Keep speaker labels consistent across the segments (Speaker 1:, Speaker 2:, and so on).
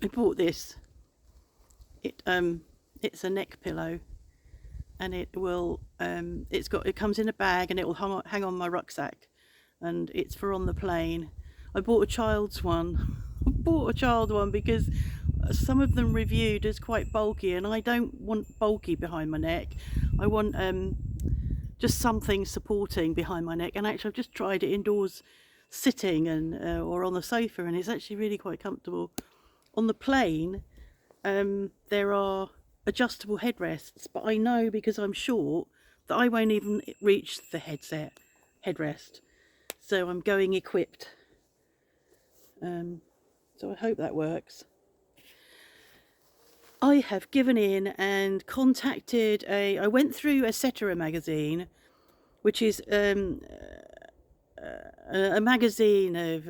Speaker 1: I bought this. It's a neck pillow, and it comes in a bag, and it will hang on my rucksack, and it's for on the plane. I bought a child's one. I bought a child one because some of them reviewed as quite bulky, and I don't want bulky behind my neck. I want just something supporting behind my neck. And actually, I've just tried it indoors, sitting and or on the sofa, and it's actually really quite comfortable. On the plane, there are adjustable headrests, but I know because I'm short that I won't even reach the headrest. So I'm going equipped. So I hope that works. I have given in and contacted I went through Etc. magazine, which is a magazine of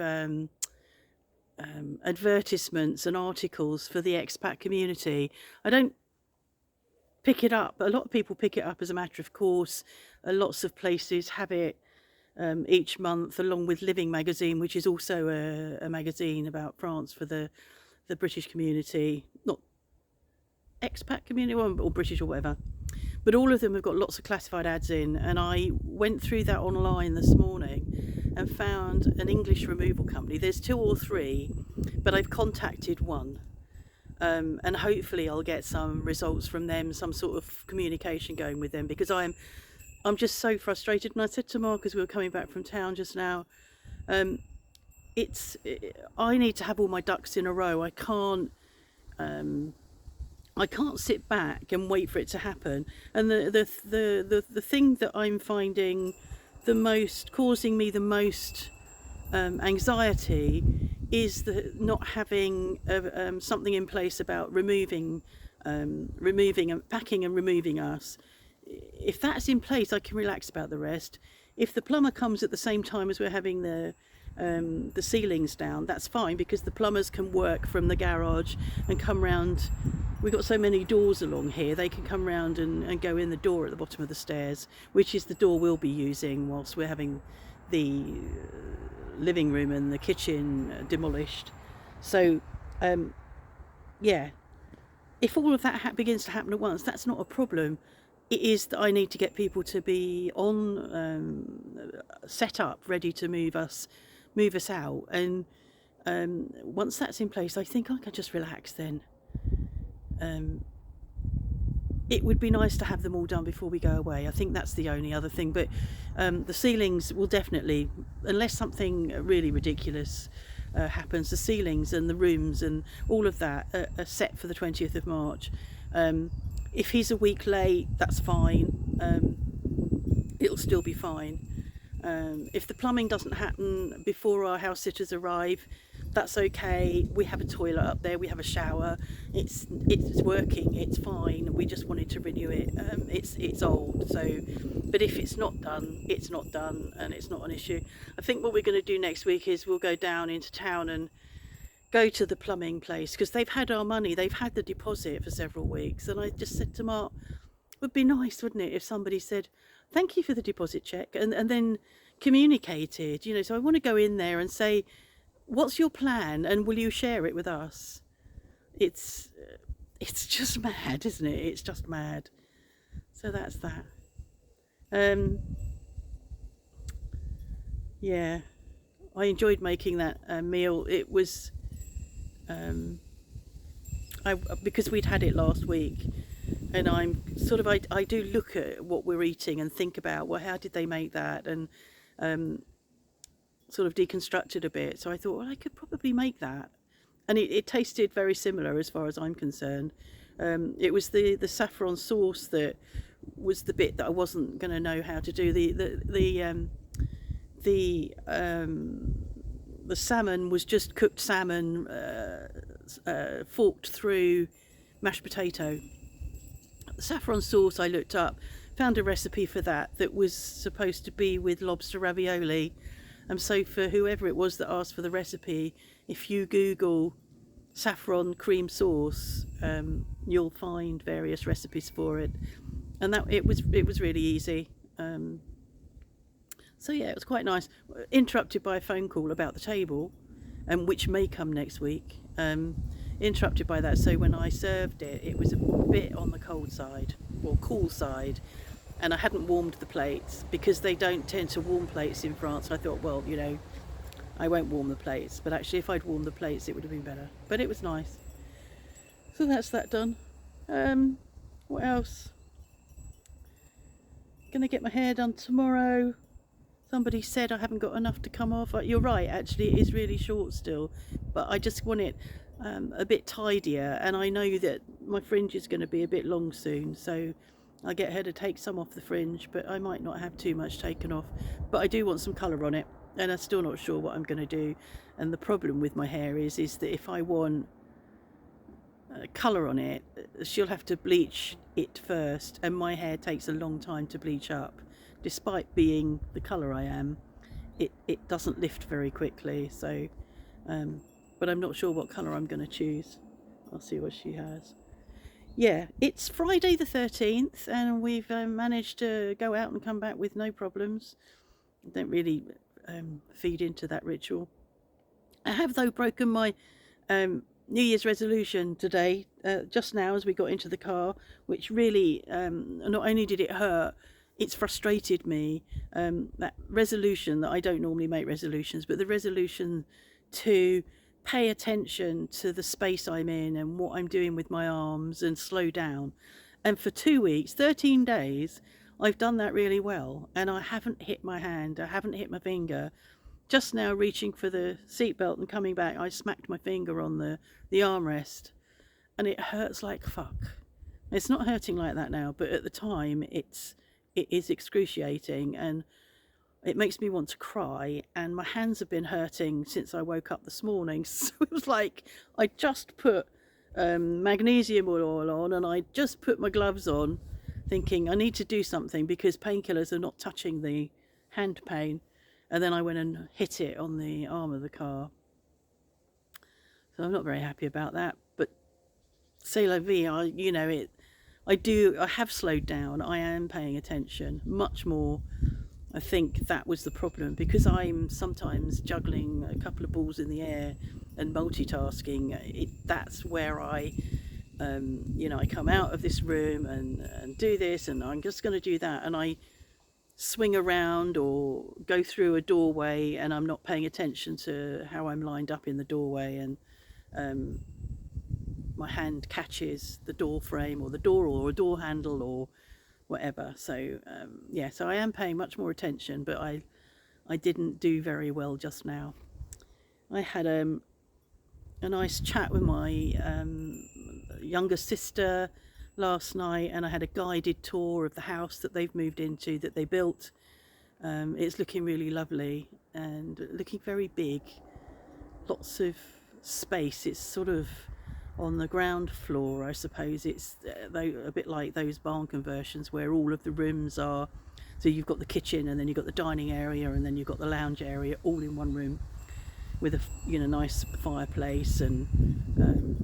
Speaker 1: advertisements and articles for the expat community. I don't pick it up. A lot of people pick it up as a matter of course. Lots of places have it each month, along with Living magazine, which is also a magazine about France for the British community, not expat community or British or whatever. But all of them have got lots of classified ads in, and I went through that online this morning and found an English removal company. There's 2 or 3, but I've contacted one. And hopefully I'll get some results from them, some sort of communication going with them, because I'm just so frustrated. And I said to Mark as we were coming back from town just now, I need to have all my ducks in a row. I can't sit back and wait for it to happen. And the thing that I'm finding causing me the most anxiety is the not having something in place about removing and packing and removing us. If that's in place, I can relax about the rest. If the plumber comes at the same time as we're having the ceilings down, that's fine, because the plumbers can work from the garage and come round. We've got so many doors along here, they can come round and go in the door at the bottom of the stairs, which is the door we'll be using whilst we're having the living room and the kitchen demolished. So yeah, if all of that begins to happen at once, that's not a problem. It is that I need to get people to be set up, ready to move us out. And once that's in place, I think I can just relax then. It would be nice to have them all done before we go away. I think that's the only other thing. But the ceilings will definitely, unless something really ridiculous happens, the ceilings and the rooms and all of that are set for the 20th of March. If he's a week late, that's fine. It'll still be fine. If the plumbing doesn't happen before our house sitters arrive, that's okay. We have a toilet up there, we have a shower, it's working, it's fine. We just wanted to renew it. It's old, so, but if it's not done, it's not done, and it's not an issue. I think what we're going to do next week is we'll go down into town and go to the plumbing place, because they've had our money, they've had the deposit for several weeks. And I just said to Mark, it would be nice, wouldn't it, if somebody said thank you for the deposit check and then communicated, so I want to go in there and say, what's your plan, and will you share it with us? It's just mad, isn't it? It's just mad. So that's that. Yeah, I enjoyed making that meal. It was because we'd had it last week, and I'm sort of I do look at what we're eating and think about, well, how did they make that, and sort of deconstructed a bit. So I thought, well, I could probably make that, and it tasted very similar as far as I'm concerned. It was the saffron sauce that was the bit that I wasn't going to know how to do. The salmon was just cooked salmon, forked through mashed potato. The saffron sauce I looked up, found a recipe for that was supposed to be with lobster ravioli. And so for whoever it was that asked for the recipe, if you Google saffron cream sauce, you'll find various recipes for it. And that it was really easy. So yeah, it was quite nice. Interrupted by a phone call about the table, which may come next week. interrupted by that. So when I served it, it was a bit on the cold side, or cool side, and I hadn't warmed the plates because they don't tend to warm plates in France. I thought, well, I won't warm the plates, but actually if I'd warmed the plates it would have been better. But it was nice. So that's that done. What else? Gonna get my hair done tomorrow. Somebody said I haven't got enough to come off. You're right, actually it is really short still, but I just want it a bit tidier, and I know that my fringe is going to be a bit long soon, so I get her to take some off the fringe, but I might not have too much taken off. But I do want some colour on it, and I'm still not sure what I'm going to do. And the problem with my hair is that if I want colour on it, she'll have to bleach it first, and my hair takes a long time to bleach up. Despite being the colour I am, it doesn't lift very quickly. So but I'm not sure what colour I'm going to choose. I'll see what she has. Yeah, it's Friday the 13th, and we've managed to go out and come back with no problems. I don't really feed into that ritual. I have, though, broken my New Year's resolution today, just now as we got into the car, which really, not only did it hurt, it's frustrated me. That resolution, that I don't normally make resolutions, but the resolution to pay attention to the space I'm in and what I'm doing with my arms and slow down. And for 2 weeks, 13 days, I've done that really well, and I haven't hit my hand, I haven't hit my finger. Just now, reaching for the seatbelt and coming back, I smacked my finger on the armrest, and it hurts like fuck. It's not hurting like that now, but at the time it is excruciating, and it makes me want to cry, and my hands have been hurting since I woke up this morning. So it was like I just put magnesium oil on, and I just put my gloves on, thinking I need to do something because painkillers are not touching the hand pain. And then I went and hit it on the arm of the car. So I'm not very happy about that. But c'est la vie. I have slowed down. I am paying attention much more. I think that was the problem, because I'm sometimes juggling a couple of balls in the air and multitasking. That's where I come out of this room and do this, and I'm just going to do that, and I swing around or go through a doorway, and I'm not paying attention to how I'm lined up in the doorway, and my hand catches the door frame or the door or a door handle or whatever. So so I am paying much more attention, but I didn't do very well just now. I had a nice chat with my younger sister last night, and I had a guided tour of the house that they've moved into, that they built. It's looking really lovely and looking very big, lots of space. It's sort of on the ground floor, I suppose. It's a bit like those barn conversions where all of the rooms are, so you've got the kitchen, and then you've got the dining area, and then you've got the lounge area, all in one room with a nice fireplace, and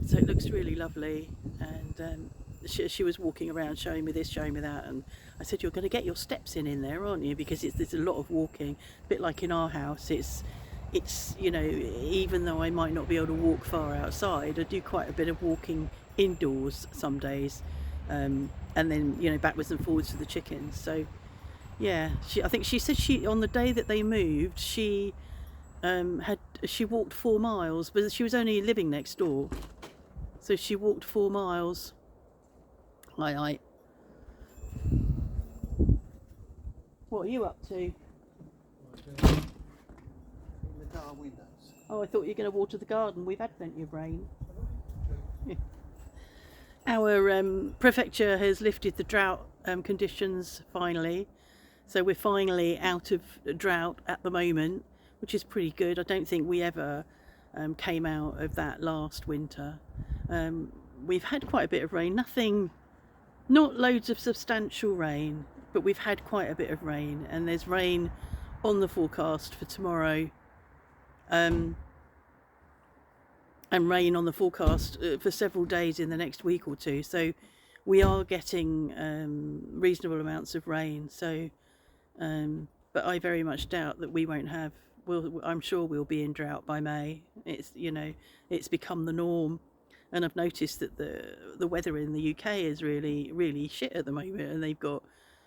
Speaker 1: so it looks really lovely. And she was walking around showing me this, showing me that, and I said, you're going to get your steps in there, aren't you, because there's a lot of walking, a bit like in our house. It's even though I might not be able to walk far outside, I do quite a bit of walking indoors some days, and then backwards and forwards to the chickens. So yeah, I think she said on the day that they moved, she walked 4 miles, but she was only living next door, so she walked 4 miles. Hi. What are you up to?
Speaker 2: In the car windows.
Speaker 1: Oh, I thought you were going to water the garden. We've had plenty of rain. Yeah. Our prefecture has lifted the drought conditions finally, so we're finally out of drought at the moment, which is pretty good. I don't think we ever came out of that last winter. We've had quite a bit of rain, not loads of substantial rain, but we've had quite a bit of rain, and there's rain on the forecast for tomorrow, and rain on the forecast for several days in the next week or two. So we are getting reasonable amounts of rain. So but I very much doubt that we won't have. I'm sure we'll be in drought by May. It's become the norm. And I've noticed that the weather in the UK is really shit at the moment, and they've got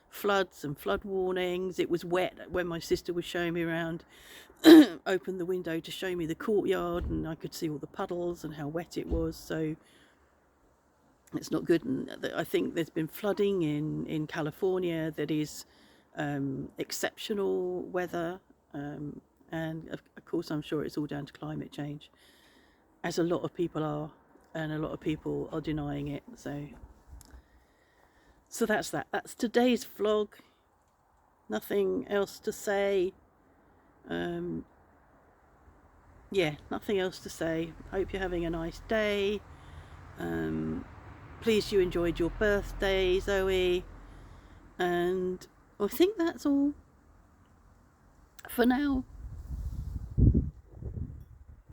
Speaker 1: floods and flood warnings. It was wet when my sister was showing me around, opened the window to show me the courtyard, and I could see all the puddles and how wet it was. So it's not good. And I think there's been flooding in California that is exceptional weather, and of course I'm sure it's all down to climate change, as a lot of people are, and a lot of people are denying it. So that's that. That's today's vlog. Nothing else to say. Yeah, nothing else to say. Hope you're having a nice day. Please you enjoyed your birthday, Zoe. And I think that's all for now.